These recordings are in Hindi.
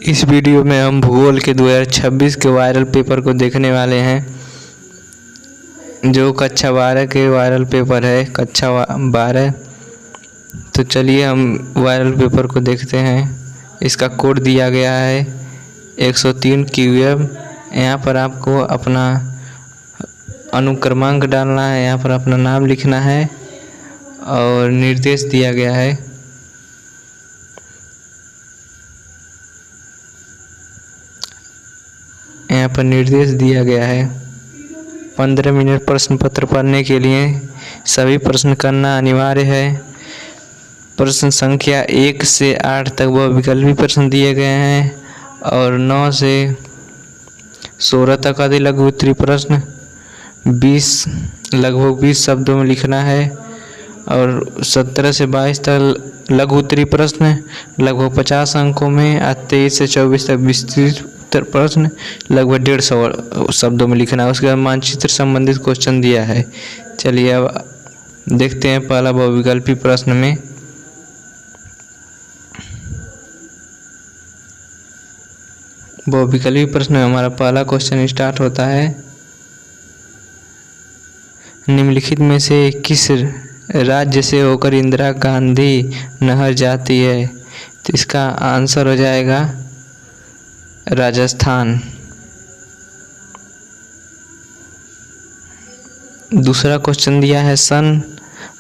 इस वीडियो में हम भूगोल के 2026 के वायरल पेपर को देखने वाले हैं, जो कक्षा 12 के वायरल पेपर है, कक्षा 12। तो चलिए हम वायरल पेपर को देखते हैं। इसका कोड दिया गया है 103 QM। यहाँ पर आपको अपना अनुक्रमांक डालना है, यहाँ पर अपना नाम लिखना है और निर्देश दिया गया है। यहाँ पर निर्देश दिया गया है 15 मिनट प्रश्न पत्र पढ़ने के लिए सभी प्रश्न करना अनिवार्य है। प्रश्न संख्या 1 से 8 तक वह विकल्पी प्रश्न दिए गए हैं और 9 से 16 तक आदि लघु उत्तरीय प्रश्न लगभग 20 शब्दों में लिखना है और 17 से 22 तक लघु उत्तरीय प्रश्न लगभग 50 अंकों में, 23 से 24 तक विस्तृत प्रश्न लगभग 150 शब्दों में लिखना है। उसके बाद मानचित्र संबंधित क्वेश्चन दिया है। चलिए अब देखते हैं पहला बहुविकल्पी प्रश्न में। बहुविकल्पी प्रश्न में हमारा पहला क्वेश्चन स्टार्ट होता है, निम्नलिखित में से किस राज्य से होकर इंदिरा गांधी नहर जाती है? तो इसका आंसर हो जाएगा राजस्थान। दूसरा क्वेश्चन दिया है, सन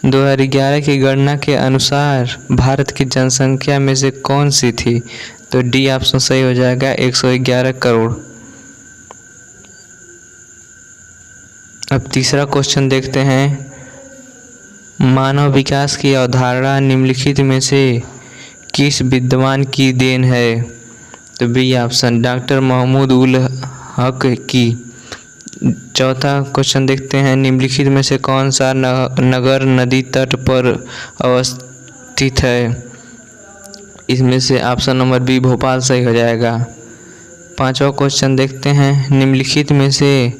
2011 की गणना के अनुसार भारत की जनसंख्या में से कौन सी थी? तो डी ऑप्शन सही हो जाएगा, 111 करोड़। अब तीसरा क्वेश्चन देखते हैं, मानव विकास की अवधारणा निम्नलिखित में से किस विद्वान की देन है? तो B option doctor Mahmood ul Haq की। चौथा क्वेश्चन देखते हैं, निम्नलिखित में से कौन सा नगर नदी तट पर अवस्थित है? इसमें से ऑप्शन नंबर बी भोपाल सही हो जाएगा। पांचवा क्वेश्चन देखते हैं, निम्नलिखित में से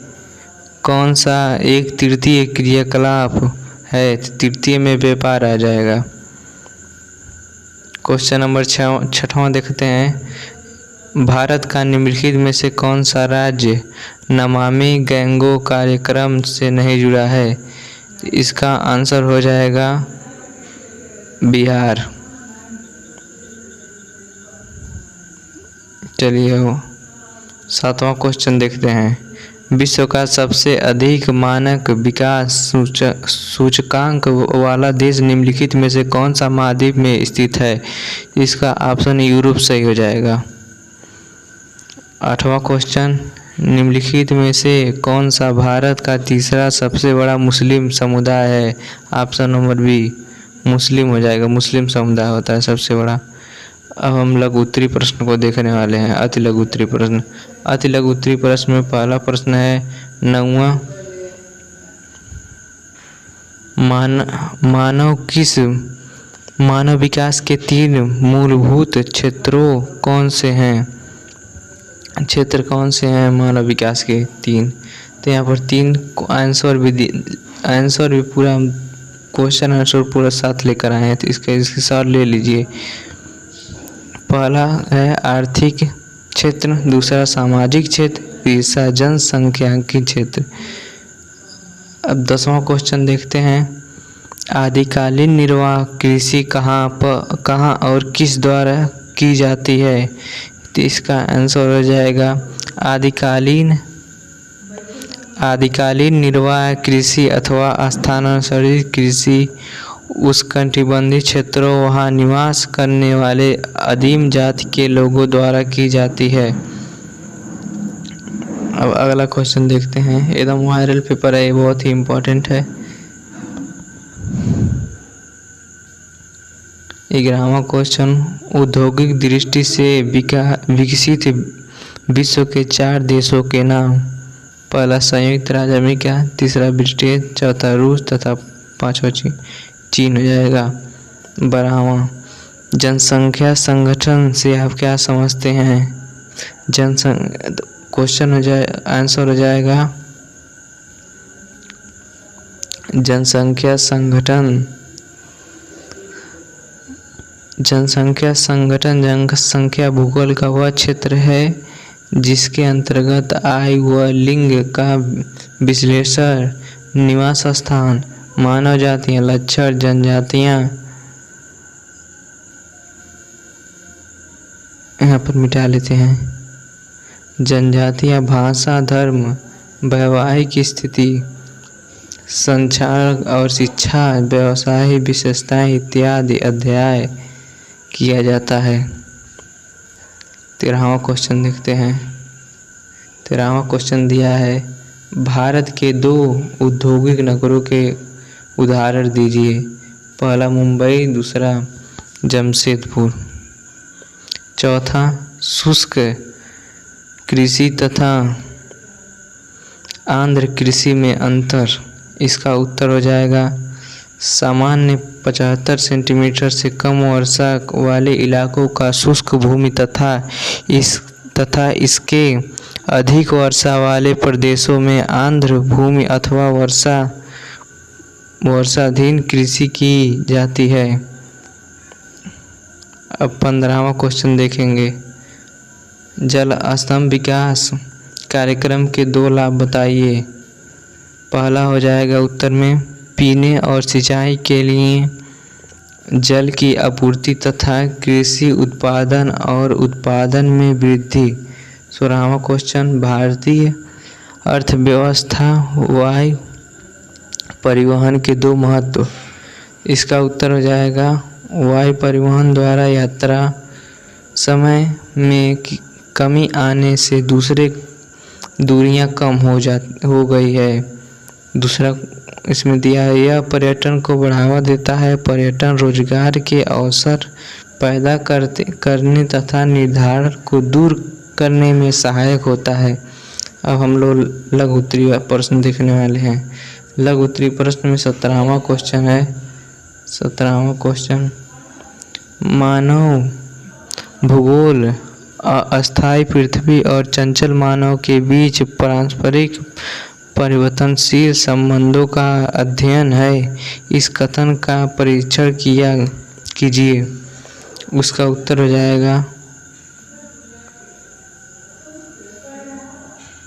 कौन सा एक तृतीय क्रियाकलाप है? तृतीय में व्यापार आ जाएगा। क्वेश्चन नंबर 6वां देखते हैं, भारत का निम्नलिखित में से कौन सा राज्य नमामि गंगे कार्यक्रम से नहीं जुड़ा है? इसका आंसर हो जाएगा बिहार। चलिए 7वां क्वेश्चन देखते हैं, विश्व का सबसे अधिक मानक विकास सूचकांक वाला देश निम्नलिखित में से कौन सा महाद्वीप में स्थित है? इसका ऑप्शन यूरोप सही हो जाएगा। 8वां क्वेश्चन, निम्नलिखित में से कौन सा भारत का तीसरा सबसे बड़ा मुस्लिम समुदाय है? ऑप्शन नंबर बी मुस्लिम हो जाएगा, मुस्लिम समुदाय होता है सबसे बड़ा। अब हम लघु उत्तरीय प्रश्न को देखने वाले हैं, अति लघु उत्तरीय प्रश्न। अति लघु उत्तरीय प्रश्न में पहला प्रश्न है 9वां, मानव विकास के 3 मूलभूत क्षेत्रों कौन से हैं? क्षेत्र कौन से हैं मानव विकास के 3? तो यहाँ पर 3 आंसर भी पूरा क्वेश्चन आंसर पूरा साथ लेकर आए हैं, तो इसके साथ ले लीजिए। पहला है आर्थिक क्षेत्र, दूसरा सामाजिक क्षेत्र, तीसरा जनसंख्यांकी क्षेत्र। अब 10वां क्वेश्चन देखते हैं, आदिकालीन निर्वाह कृषि कहाँ और किस द्वारा की जाती है? तो इसका आंसर हो जाएगा आदिकालीन निर्वाह कृषि अथवा स्थानांतरित कृषि उष्णकटिबंधीय क्षेत्रों वहाँ निवास करने वाले आदिम जाति के लोगों द्वारा की जाती है। अब अगला क्वेश्चन देखते हैं, एकदम वायरल पेपर है, बहुत ही इम्पोर्टेंट है। 11वां क्वेश्चन, औद्योगिक दृष्टि से विकसित विश्व के 4 देशों के नाम। पहला संयुक्त राज्य अमेरिका, तीसरा ब्रिटेन, चौथा रूस तथा 5वां चीन हो जाएगा। 12वां, जनसंख्या संगठन से आप क्या समझते हैं? आंसर हो जाएगा जनसंख्या संगठन जनसंख्या संगठन जनसंख्या भूगोल का वह क्षेत्र है जिसके अंतर्गत आय व लिंग का विश्लेषण, निवास स्थान, मानव जातियाँ, लक्षण, जनजातियाँ, यहाँ पर मिटा लेते हैं, जनजातियाँ, भाषा, धर्म, वैवाहिक स्थिति, संचार और शिक्षा, व्यवसाय विशेषताएं इत्यादि अध्ययन किया जाता है। 13वां क्वेश्चन देखते हैं। 13वां क्वेश्चन दिया है, भारत के 2 औद्योगिक नगरों के उदाहरण दीजिए। पहला मुंबई, दूसरा जमशेदपुर। चौथा, शुष्क कृषि तथा आर्द्र कृषि में अंतर। इसका उत्तर हो जाएगा सामान्य 75 सेंटीमीटर से कम वर्षा वाले इलाकों का शुष्क भूमि तथा इसके अधिक वर्षा वाले प्रदेशों में आर्द्र भूमि अथवा वर्षाधीन कृषि की जाती है। अब 15वां क्वेश्चन देखेंगे। जल स्तंभ विकास कार्यक्रम के 2 लाभ बताइए। पहला हो जाएगा उत्तर में पीने और सिंचाई के लिए जल की आपूर्ति तथा कृषि उत्पादन और उत्पादन में वृद्धि। 16वां क्वेश्चन, भारतीय अर्थव्यवस्था वायु परिवहन के 2 महत्व। इसका उत्तर हो जाएगा वायु परिवहन द्वारा यात्रा समय में कमी आने से दूसरे दूरियां कम हो गई है। दूसरा इसमें दिया है, यह पर्यटन को बढ़ावा देता है। पर्यटन रोजगार के अवसर पैदा करने तथा निर्धारण को दूर करने में सहायक होता है। अब हम लोग लघु उत्तरीय प्रश्न देखने वाले हैं। लघु उत्तरीय प्रश्न में 17वां क्वेश्चन है। 17वां क्वेश्चन, मानव भूगोल अस्थायी पृथ्वी और चंचल मानव के बीच पारस्परिक परिवर्तनशील संबंधों का अध्ययन है। इस कथन का परीक्षण कीजिए। उसका उत्तर हो जाएगा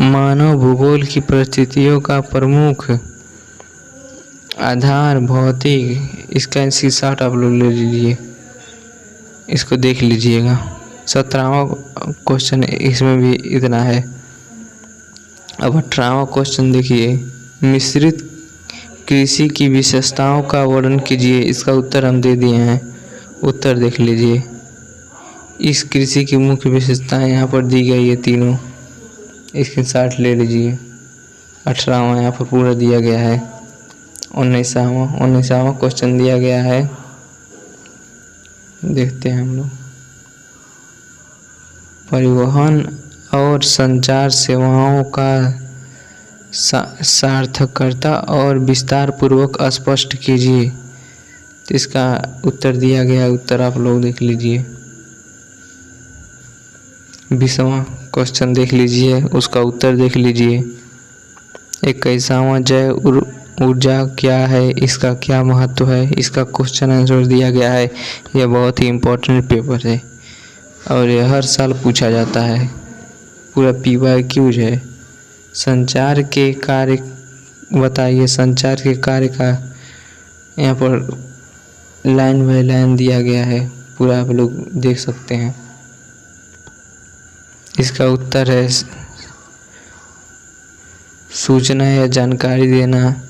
मानव भूगोल की परिस्थितियों का प्रमुख आधार भौतिक। इसका स्क्रीनशॉट आप लोग ले लीजिए, इसको देख लीजिएगा। 17वां क्वेश्चन इसमें भी इतना है। अब 18वां क्वेश्चन देखिए, मिश्रित कृषि की विशेषताओं का वर्णन कीजिए। इसका उत्तर हम दे दिए हैं, उत्तर देख लीजिए। इस कृषि की मुख्य विशेषताएं यहाँ पर दी गई है तीनों, इसके साथ ले लीजिए। 18वां यहाँ पर पूरा दिया गया है। 19वां क्वेश्चन दिया गया है, देखते हैं हम लोग। परिवहन और संचार सेवाओं का सार्थकता और विस्तार पूर्वक स्पष्ट कीजिए। तो इसका उत्तर दिया गया, उत्तर आप लोग देख लीजिए। 20वां क्वेश्चन देख लीजिए, उसका उत्तर देख लीजिए। 21वां, जैव ऊर्जा क्या है, इसका क्या महत्व है। इसका क्वेश्चन आंसर दिया गया है। यह बहुत ही इम्पोर्टेंट पेपर है और यह हर साल पूछा जाता है, पूरा PYQ है। संचार के कार्य बताइए। संचार के कार्य का यहाँ पर लाइन बाय लाइन दिया गया है, पूरा आप लोग देख सकते हैं। इसका उत्तर है सूचना या जानकारी देना,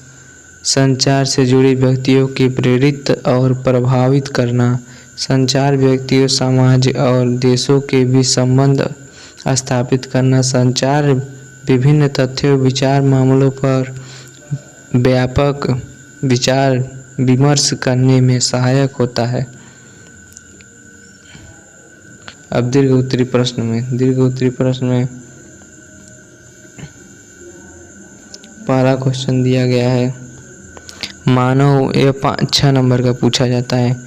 संचार से जुड़े व्यक्तियों की प्रेरित और प्रभावित करना, संचार व्यक्तियों, समाज और देशों के बीच संबंध स्थापित करना, संचार विभिन्न तथ्यों, विचार, मामलों पर व्यापक विचार विमर्श करने में सहायक होता है। अब दीर्घ उत्तरीय प्रश्न में पहला क्वेश्चन दिया गया है, मानव, यह 6 नंबर का पूछा जाता है।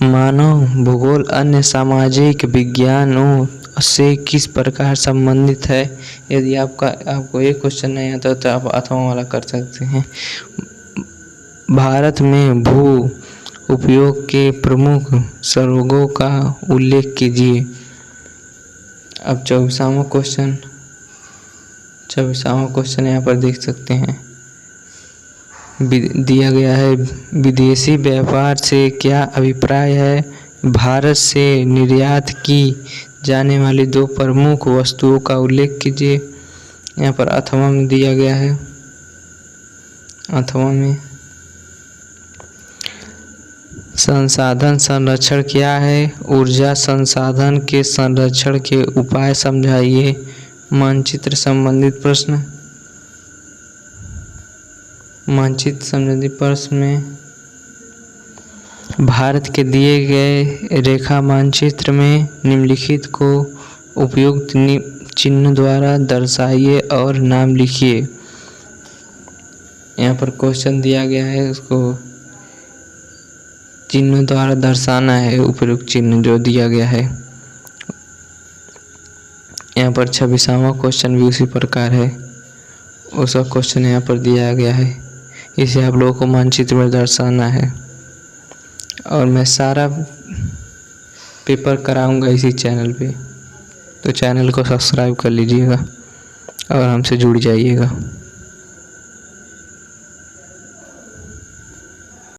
मानव भूगोल अन्य सामाजिक विज्ञानों से किस प्रकार संबंधित है। यदि आपको एक क्वेश्चन नहीं आता तो आप अथवा वाला कर सकते हैं। भारत में भू उपयोग के प्रमुख स्वरूपों का उल्लेख कीजिए। अब 24वां क्वेश्चन यहाँ पर देख सकते हैं। दिया गया है, विदेशी व्यापार से क्या अभिप्राय है? भारत से निर्यात की जाने वाली 2 प्रमुख वस्तुओं का उल्लेख कीजिए। यहाँ पर अथवा में दिया गया है। अथवा में संसाधन संरक्षण क्या है? ऊर्जा संसाधन के संरक्षण के उपाय समझाइए। मानचित्र संबंधित प्रश्न। मानचित्र संबंधी प्रश्न में भारत के दिए गए रेखा मानचित्र में निम्नलिखित को उपयुक्त चिन्ह द्वारा दर्शाइए और नाम लिखिए। यहाँ पर क्वेश्चन दिया गया है, उसको चिन्ह द्वारा दर्शाना है, उपयुक्त चिन्ह जो दिया गया है। यहाँ पर 26वां क्वेश्चन भी उसी प्रकार है, उसका क्वेश्चन यहाँ पर दिया गया है। इसे आप लोगों को मानचित्र में दर्शाना है और मैं सारा पेपर कराऊंगा इसी चैनल पे, तो चैनल को सब्सक्राइब कर लीजिएगा और हमसे जुड़ जाइएगा।